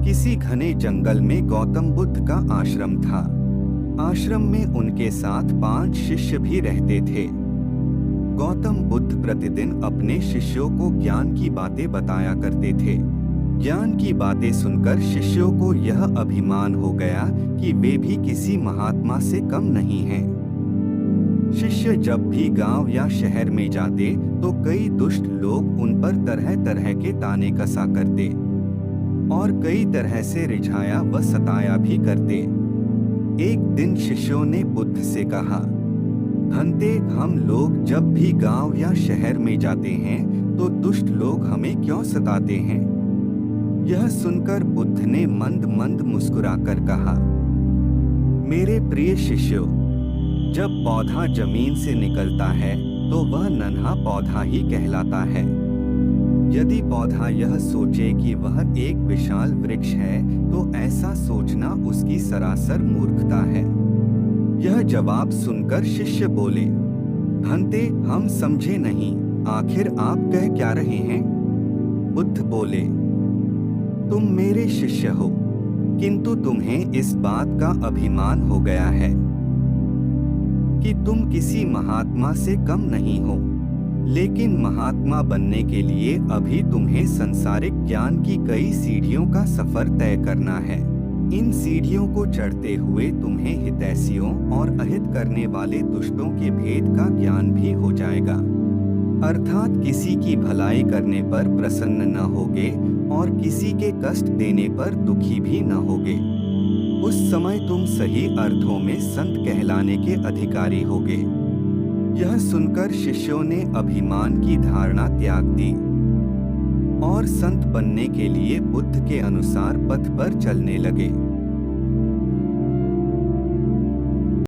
किसी घने जंगल में गौतम बुद्ध का आश्रम था। आश्रम में उनके साथ 5 शिष्य भी रहते थे। गौतम बुद्ध प्रतिदिन अपने शिष्यों को ज्ञान की बातें बताया करते थे। ज्ञान की बातें सुनकर शिष्यों को यह अभिमान हो गया कि वे भी किसी महात्मा से कम नहीं हैं। शिष्य जब भी गांव या शहर में जाते तो कई दुष्ट लोग उन पर तरह तरह के ताने कसा करते और कई तरह से रिझाया व सताया भी करते। एक दिन शिष्यों ने बुद्ध से कहा, भंते, हम लोग जब भी गांव या शहर में जाते हैं तो दुष्ट लोग हमें क्यों सताते हैं? यह सुनकर बुद्ध ने मंद मंद मुस्कुराकर कहा, मेरे प्रिय शिष्यों, जब पौधा जमीन से निकलता है तो वह नन्हा पौधा ही कहलाता है। यदि पौधा यह सोचे कि वह एक विशाल वृक्ष है तो ऐसा सोचना उसकी सरासर मूर्खता है। यह जवाब सुनकर शिष्य बोले, भंते, हम समझे नहीं, आखिर आप कह क्या रहे हैं? बुद्ध बोले, तुम मेरे शिष्य हो, किंतु तुम्हें इस बात का अभिमान हो गया है कि तुम किसी महात्मा से कम नहीं हो। लेकिन महात्मा बनने के लिए अभी तुम्हें सांसारिक ज्ञान की कई सीढ़ियों का सफर तय करना है। इन सीढ़ियों को चढ़ते हुए तुम्हें हितैषियों और अहित करने वाले दुष्टों के भेद का ज्ञान भी हो जाएगा। अर्थात किसी की भलाई करने पर प्रसन्न न होगे और किसी के कष्ट देने पर दुखी भी न होगे। उस समय तुम सही अर्थों में संत कहलाने के अधिकारी होगे। यह सुनकर शिष्यों ने अभिमान की धारणा त्याग दी और संत बनने के लिए बुद्ध के अनुसार पथ पर चलने लगे।